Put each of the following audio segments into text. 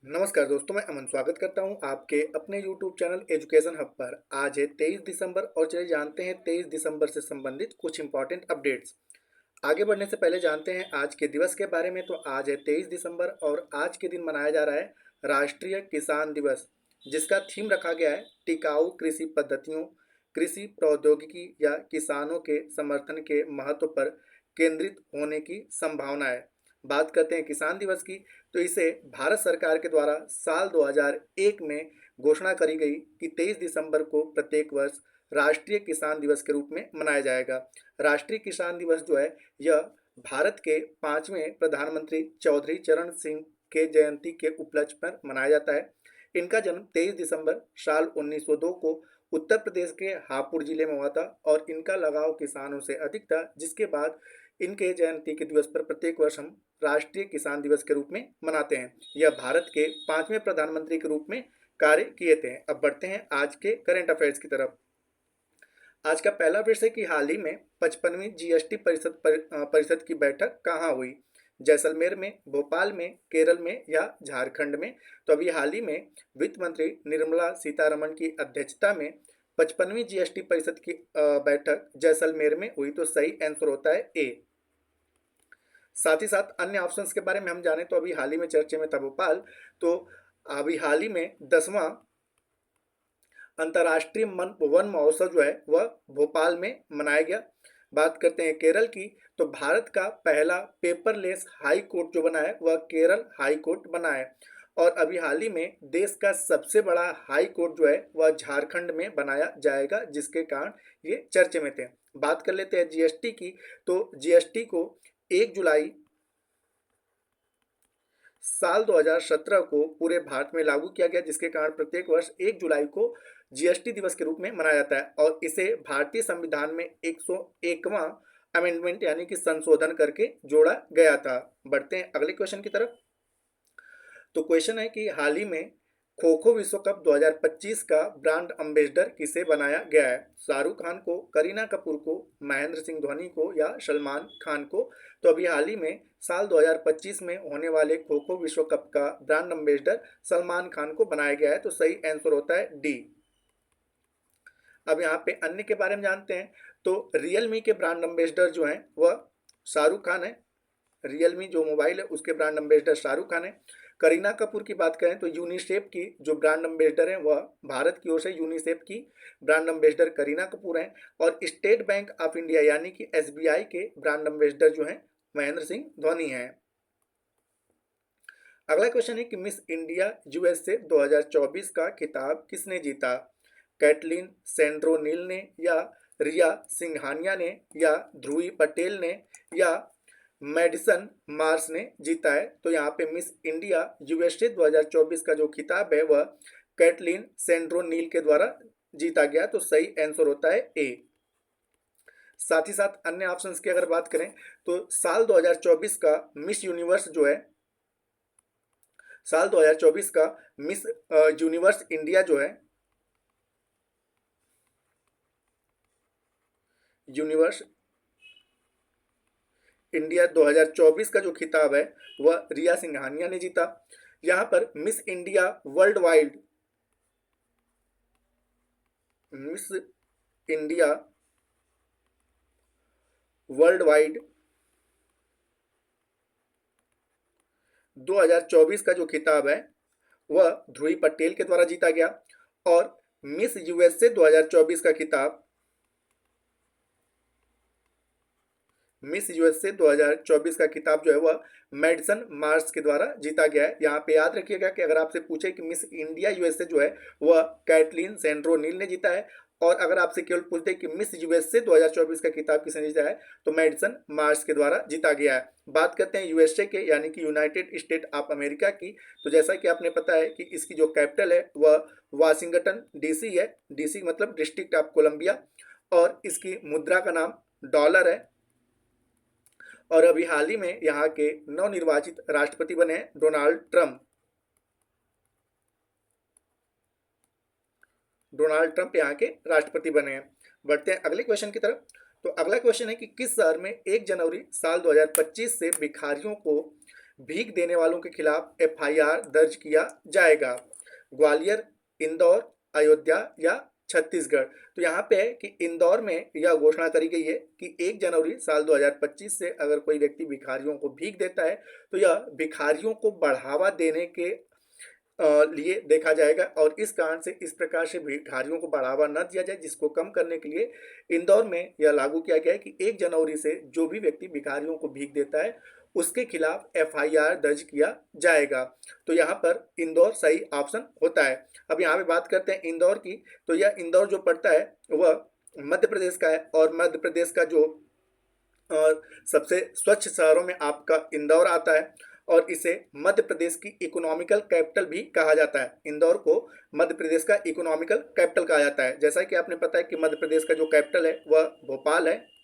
नमस्कार दोस्तों, मैं अमन स्वागत करता हूं आपके अपने YouTube चैनल एजुकेशन हब पर। आज है 23 दिसंबर और चलिए जानते हैं 23 दिसंबर से संबंधित कुछ इंपॉर्टेंट अपडेट्स। आगे बढ़ने से पहले जानते हैं आज के दिवस के बारे में। तो आज है 23 दिसंबर और आज के दिन मनाया जा रहा है राष्ट्रीय किसान दिवस, जिसका थीम रखा गया है टिकाऊ कृषि पद्धतियों, कृषि प्रौद्योगिकी या किसानों के समर्थन के महत्व पर केंद्रित होने की संभावना है। बात करते हैं किसान दिवस की, तो इसे भारत सरकार के द्वारा साल 2001 में घोषणा करी गई कि 23 दिसंबर को प्रत्येक वर्ष राष्ट्रीय किसान दिवस के रूप में मनाया जाएगा। राष्ट्रीय किसान दिवस जो है यह भारत के 5वें प्रधानमंत्री चौधरी चरण सिंह के जयंती के उपलक्ष्य पर मनाया जाता है। इनका जन्म 23 दिसंबर साल 1902 को उत्तर प्रदेश के हापुड़ जिले में हुआ था और इनका लगाव किसानों से अधिक था, जिसके बाद इनके जयंती के दिवस पर प्रत्येक वर्ष हम राष्ट्रीय किसान दिवस के रूप में मनाते हैं। यह भारत के 5वें प्रधानमंत्री के रूप में कार्य किए थे। अब बढ़ते हैं आज के करंट अफेयर्स की तरफ। आज का पहला विषय है कि हाल ही में 55वीं जीएसटी परिषद की बैठक कहाँ हुई? जैसलमेर में, भोपाल में, केरल में या झारखंड में? तो अभी हाल ही में वित्त मंत्री निर्मला सीतारमण की अध्यक्षता में 55वीं जीएसटी परिषद की बैठक जैसलमेर में हुई। तो सही आंसर होता है ए। साथ ही साथ अन्य ऑप्शंस के बारे में हम जाने तो अभी हाल ही में चर्चे में था भोपाल। तो अभी हाल ही में 10वां अंतर्राष्ट्रीय वन महोत्सव जो है वह भोपाल में मनाया गया। बात करते हैं केरल की, तो भारत का पहला पेपरलेस हाई कोर्ट जो बना है वह केरल हाई कोर्ट बना है। और अभी हाल ही में देश का सबसे बड़ा हाई कोर्ट जो है वह झारखंड में बनाया जाएगा, जिसके कारण ये चर्चे में थे। बात कर लेते हैं जीएसटी की, तो जीएसटी को 1 जुलाई साल 2017 को पूरे भारत में लागू किया गया, जिसके कारण प्रत्येक वर्ष 1 जुलाई को जीएसटी दिवस के रूप में मनाया जाता है और इसे भारतीय संविधान में 101वां अमेंडमेंट यानी कि संशोधन करके जोड़ा गया था। बढ़ते हैं अगले क्वेश्चन की तरफ। तो क्वेश्चन है कि हाल ही में खो खो विश्व कप 2025 का ब्रांड एम्बेसडर किसे बनाया गया है? शाहरुख खान को, करीना कपूर को, महेंद्र सिंह धोनी को या सलमान खान को? तो अभी हाल ही में साल 2025 में होने वाले खो खो विश्व कप का ब्रांड एम्बेसडर सलमान खान को बनाया गया है। तो सही आंसर होता है डी। अब यहाँ पे अन्य के बारे में जानते हैं। तो रियलमी के ब्रांड एम्बेसडर जो हैं वह शाहरुख खान है। रियलमी जो मोबाइल है उसके ब्रांड एम्बेसडर शाहरुख खान है। करीना कपूर की बात करें तो यूनिसेफ की जो ब्रांड एम्बेसडर है वह भारत की ओर से यूनिसेफ की ब्रांड एम्बेसडर करीना कपूर हैं। और स्टेट बैंक ऑफ इंडिया यानी कि एसबीआई के ब्रांड एम्बेसडर जो हैं महेंद्र सिंह धोनी हैं। अगला क्वेश्चन है कि मिस इंडिया यूएसए 2024 का खिताब किसने जीता? कैटलिन सेंड्रोनिल ने या रिया सिंघानिया ने या ध्रुवी पटेल ने या मेडिसन मार्स ने जीता है? तो यहाँ पे मिस इंडिया यूएसए 2024 का जो खिताब है वह कैटलिन सेंड्रोनिल के द्वारा जीता गया। तो सही आंसर होता है ए। साथ ही साथ अन्य ऑप्शंस की अगर बात करें तो साल 2024 का मिस यूनिवर्स जो है, साल 2024 का मिस यूनिवर्स इंडिया जो है, यूनिवर्स इंडिया 2024 का जो खिताब है वह रिया सिंघानिया ने जीता। यहाँ पर miss India world wide, miss India world wide 2024 का जो खिताब है वह ध्रुवी पटेल के द्वारा जीता गया। और मिस यूएसए 2024 का खिताब, मिस यूएसए 2024 का खिताब जो है वह मेडिसन मार्स के द्वारा जीता गया है। यहाँ पे याद रखिएगा कि अगर आपसे पूछे कि मिस इंडिया यूएसए जो है वह कैटलिन सेंड्रोनिल ने जीता है और अगर आपसे केवल पूछते कि मिस यूएसए 2024 का खिताब किसने जीता है तो मेडिसन मार्स के द्वारा जीता गया है। बात करते हैं यूएसए के यानी कि यूनाइटेड स्टेट ऑफ अमेरिका की, तो जैसा कि आपने पता है कि इसकी जो कैपिटल है वह वाशिंगटन डीसी है। डीसी मतलब डिस्ट्रिक्ट ऑफ कोलंबिया। और इसकी मुद्रा का नाम डॉलर है। और अभी हाल ही में यहाँ के नवनिर्वाचित राष्ट्रपति बने हैं डोनाल्ड ट्रंप। डोनाल्ड ट्रंप यहाँ के राष्ट्रपति बने हैं। बढ़ते हैं अगले क्वेश्चन की तरफ। तो अगला क्वेश्चन है कि किस शहर में 1 जनवरी साल 2025 से भिखारियों को भीख देने वालों के खिलाफ एफआईआर दर्ज किया जाएगा। ग्वालियर, इंदौर, अयोध्या या छत्तीसगढ़। तो यहाँ पे है कि इंदौर में यह घोषणा करी गई है कि 1 जनवरी साल 2025 से अगर कोई व्यक्ति भिखारियों को भीख देता है तो यह भिखारियों को बढ़ावा देने के लिए देखा जाएगा और इस कारण से इस प्रकार से भिखारियों को बढ़ावा न दिया जाए, जिसको कम करने के लिए इंदौर में यह लागू किया गया है कि 1 जनवरी से जो भी व्यक्ति भिखारियों को भीख देता है उसके खिलाफ एफआईआर दर्ज किया जाएगा। तो यहाँ पर इंदौर सही ऑप्शन होता है। अब यहाँ पे बात करते हैं इंदौर की। तो यह इंदौर जो पड़ता है वह मध्य प्रदेश का है और मध्य प्रदेश का जो सबसे स्वच्छ शहरों में आपका इंदौर आता है और इसे मध्य प्रदेश की इकोनॉमिकल कैपिटल भी कहा जाता है। इंदौर को मध्य प्रदेश का इकोनॉमिकल कैपिटल कहा जाता है। जैसा कि आपने पता है कि मध्य प्रदेश का जो कैपिटल है वह भोपाल है,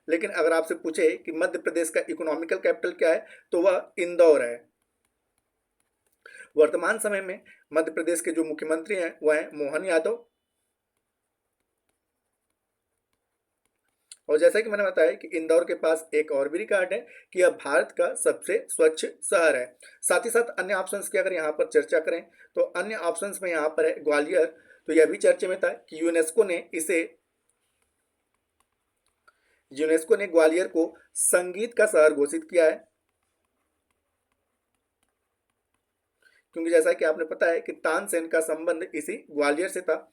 लेकिन अगर आपसे पूछे कि मध्य प्रदेश का इकोनॉमिकल कैपिटल क्या है तो वह इंदौर है। वर्तमान समय में मध्य प्रदेश के जो मुख्यमंत्री हैं वह हैं मोहन यादव। और जैसा कि मैंने बताया कि इंदौर के पास एक और भी रिकॉर्ड है कि यह भारत का सबसे स्वच्छ शहर है। साथ ही साथ अन्य ऑप्शंस की अगर यहाँ पर चर्चा करें तो अन्य ऑप्शंस में यहाँ पर है ग्वालियर। तो यह भी चर्चा में था कि यूनेस्को ने ग्वालियर को संगीत का शहर घोषित किया है, क्योंकि जैसा कि आपने पता है कि तानसेन का संबंध इसी ग्वालियर से था।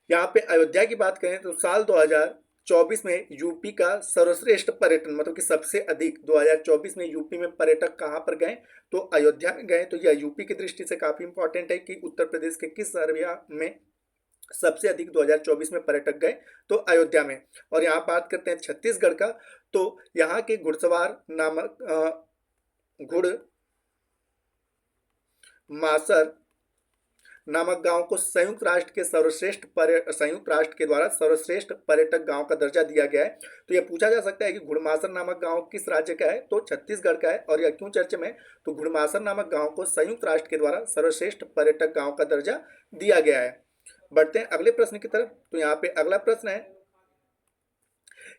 यहाँ पे अयोध्या की बात करें तो साल 2024 में यूपी का सर्वश्रेष्ठ पर्यटन, मतलब कि सबसे अधिक 2024 में यूपी में पर्यटक कहाँ पर गए तो अयोध्या में गए। तो यह यूपी की दृष्टि से काफी इंपॉर्टेंट है कि उत्तर प्रदेश के किस शहर में सबसे अधिक 2024 में पर्यटक गए तो अयोध्या में। और यहाँ बात करते हैं छत्तीसगढ़ का। तो यहाँ के घुड़सवार नामक घुड़ मासर नामक गांव को संयुक्त राष्ट्र के द्वारा सर्वश्रेष्ठ पर्यटक गांव का दर्जा दिया गया है। तो यह पूछा जा सकता है कि घुड़मासर नामक गांव किस राज्य का है तो छत्तीसगढ़ का है। और यह क्यों चर्चा में, तो घुड़मासर नामक गांव को संयुक्त राष्ट्र के द्वारा सर्वश्रेष्ठ पर्यटक गांव का दर्जा दिया गया है। बढ़ते हैं अगले प्रश्न की तरफ। तो यहाँ पे अगला प्रश्न है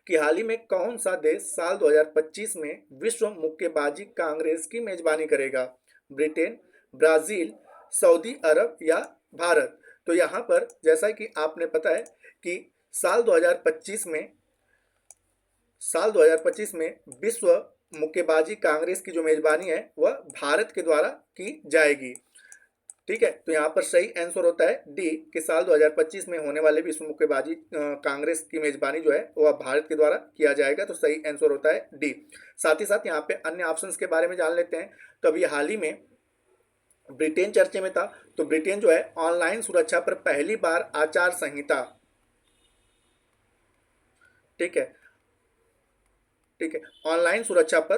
कि हाल ही में कौन सा देश साल 2025 में विश्व मुक्केबाजी कांग्रेस की मेजबानी करेगा? ब्रिटेन, ब्राजील, सऊदी अरब या भारत? तो यहाँ पर जैसा कि आपने पता है कि साल 2025 में विश्व मुक्केबाजी कांग्रेस की जो मेजबानी है वह भारत के द्वारा की जाएगी। ठीक है, तो यहाँ पर सही आंसर होता है डी कि साल 2025 में होने वाले विश्व मुक्केबाजी कांग्रेस की मेजबानी जो है वह भारत के द्वारा किया जाएगा। तो सही आंसर होता है डी। साथ ही साथ यहाँ पे अन्य ऑप्शंस के बारे में जान लेते हैं। तो अभी हाल ही में ब्रिटेन चर्चे में था। तो ब्रिटेन जो है ऑनलाइन सुरक्षा पर पहली बार आचार संहिता, ठीक है, ऑनलाइन सुरक्षा पर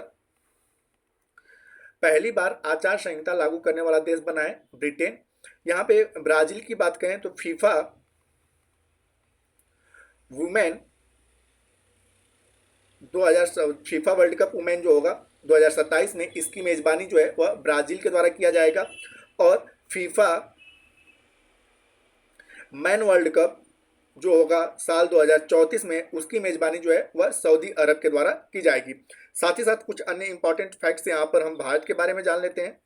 पहली बार आचार संहिता लागू करने वाला देश बना है ब्रिटेन। यहाँ पे ब्राजील की बात करें तो फीफा वर्ल्ड कप वुमेन जो होगा 2027 में, इसकी मेजबानी जो है वह ब्राजील के द्वारा किया जाएगा। और फीफा मैन वर्ल्ड कप जो होगा साल 2034 में, उसकी मेजबानी जो है वह सऊदी अरब के द्वारा की जाएगी। साथ ही साथ कुछ अन्य इंपॉर्टेंट फैक्ट्स यहाँ पर हम भारत के बारे में जान लेते हैं।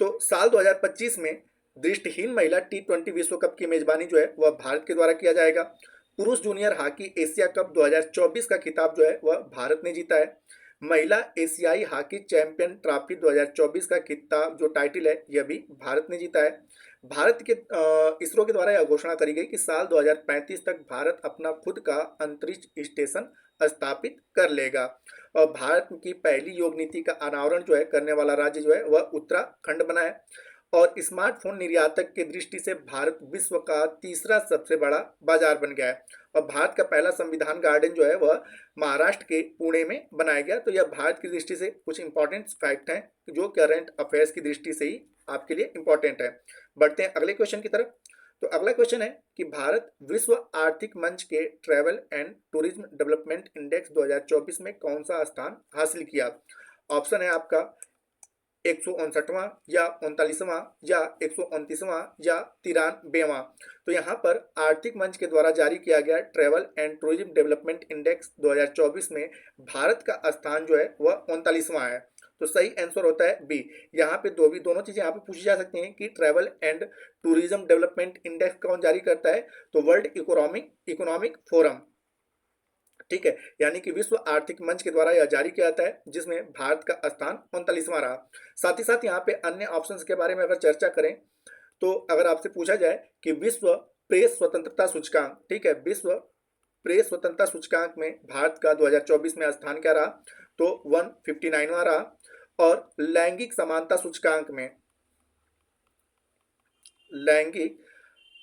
तो साल 2025 में दृष्टिहीन महिला T20 विश्व कप की मेजबानी जो है वह भारत के द्वारा किया जाएगा। पुरुष जूनियर हॉकी एशिया कप 2024 का खिताब जो है वह भारत ने जीता है। महिला एशियाई हॉकी चैंपियन ट्रॉफी 2024 का खिताब जो टाइटल है यह भी भारत ने जीता है। भारत के इसरो के द्वारा यह घोषणा करी गई कि साल 2035 तक भारत अपना खुद का अंतरिक्ष स्टेशन स्थापित कर लेगा। और भारत की पहली योग नीति का अनावरण जो है करने वाला राज्य जो है वह उत्तराखंड बना है। और स्मार्टफोन निर्यातक की दृष्टि से भारत विश्व का तीसरा सबसे बड़ा बाजार बन गया है। और भारत का पहला संविधान गार्डन जो है वह महाराष्ट्र के पुणे में बनाया गया। तो यह भारत की दृष्टि से कुछ इंपॉर्टेंट फैक्ट हैं जो करंट अफेयर्स की दृष्टि से ही आपके लिए इंपॉर्टेंट है। बढ़ते हैं अगले क्वेश्चन की तरफ। तो अगला क्वेश्चन है कि भारत विश्व आर्थिक मंच के travel and tourism development index 2024 में कौन सा स्थान हासिल किया? ऑप्शन है आपका 159वां या 39वां या 129वां या 93वां। तो यहाँ पर आर्थिक मंच के द्वारा जारी किया गया travel and tourism development index 2024 में भारत का स्थान जो है वह 39वां है। तो सही आंसर होता है बी। यहाँ पे दोनों चीजें यहाँ पे पूछी जा सकती हैं कि travel and tourism development index कौन जारी करता है, तो वर्ल्ड इकोनॉमिक फोरम। ठीक है, यानी कि विश्व आर्थिक मंच के द्वारा यह जारी किया जाता है, जिसमें भारत का स्थान 39वां रहा। साथ ही साथ यहाँ पे अन्य ऑप्शंस के बारे में अगर चर्चा करें, तो अगर आपसे पूछा जाए कि विश्व प्रेस स्वतंत्रता सूचकांक, ठीक है, विश्व प्रेस स्वतंत्रता सूचकांक में भारत का 2024 में स्थान क्या रहा, तो 159वां रहा। और लैंगिक समानता सूचकांक में, लैंगिक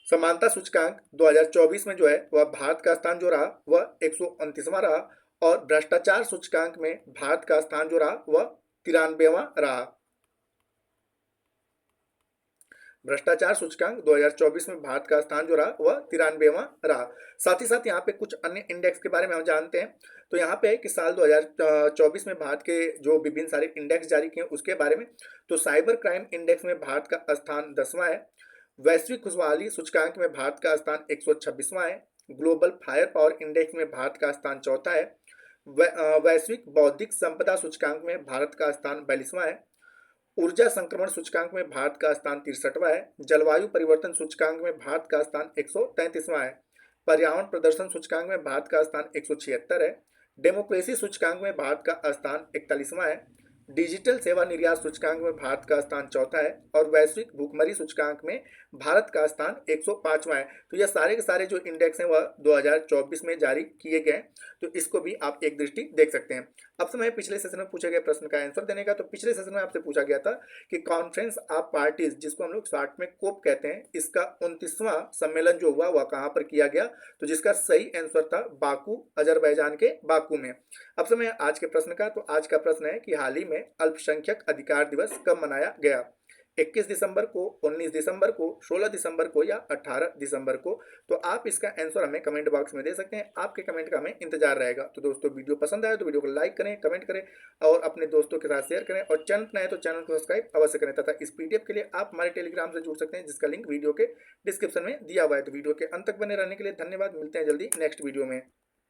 समानता सूचकांक 2024 में जो है वह भारत का स्थान जो रहा वह 129वां रहा। और भ्रष्टाचार सूचकांक में भारत का स्थान जो रहा वह 93वां रहा। भ्रष्टाचार सूचकांक 2024 में भारत का स्थान जो रहा वह 93वां रहा। साथ ही साथ यहाँ पे कुछ अन्य इंडेक्स के बारे में हम जानते हैं। तो यहाँ पे है कि साल 2024 में भारत के जो विभिन्न सारे इंडेक्स जारी किए उसके बारे में। तो साइबर क्राइम इंडेक्स में भारत का स्थान 10वां है। वैश्विक खुशहाली सूचकांक में भारत का स्थान 126वां है। ग्लोबल फायर पावर इंडेक्स में भारत का स्थान 4था है। वैश्विक बौद्धिक संपदा सूचकांक में भारत का स्थान 42वां है। ऊर्जा संक्रमण सूचकांक में भारत का स्थान 63वां है। जलवायु परिवर्तन सूचकांक में भारत का स्थान 133वां है। पर्यावरण प्रदर्शन सूचकांक में भारत का स्थान 176 है। डेमोक्रेसी सूचकांक में भारत का स्थान 41वां है। डिजिटल सेवा निर्यात सूचकांक में भारत का स्थान 4था है। और वैश्विक भूखमरी सूचकांक में भारत का स्थान 105वां है। तो यह सारे के सारे जो इंडेक्स हैं वह 2024 में जारी किए गए, तो इसको भी आप एक दृष्टि देख सकते हैं। अब समय पिछले सेशन में पूछे गए प्रश्न का आंसर देने का। तो पिछले सेशन में आपसे पूछा गया था कि कॉन्फ्रेंस ऑफ पार्टीज, जिसको हम लोग शॉर्ट में कोप कहते हैं, इसका 29वां सम्मेलन जो हुआ वह कहाँ पर किया गया, तो जिसका सही आंसर था बाकू, अजरबैजान के बाकू में। अब समय आज के प्रश्न का। तो आज का प्रश्न है कि हाल ही में अल्पसंख्यक अधिकार दिवस कब मनाया गया, 21 दिसंबर को, 19 दिसंबर को, 16 दिसंबर को या 18 दिसंबर को। तो आप इसका आंसर हमें कमेंट बॉक्स में दे सकते हैं। आपके कमेंट का हमें इंतजार रहेगा। तो दोस्तों वीडियो पसंद आए तो वीडियो को लाइक करें, कमेंट करें और अपने दोस्तों के साथ शेयर करें। और चैनल पर नए तो चैनल को सब्सक्राइब अवश्य करें। तथा इस पीडीएफ के लिए आप हमारे टेलीग्राम से जुड़ सकते हैं, जिसका लिंक वीडियो के डिस्क्रिप्शन में दिया हुआ है। तो वीडियो के अंत तक बने रहने के लिए धन्यवाद। मिलते हैं जल्दी नेक्स्ट वीडियो में।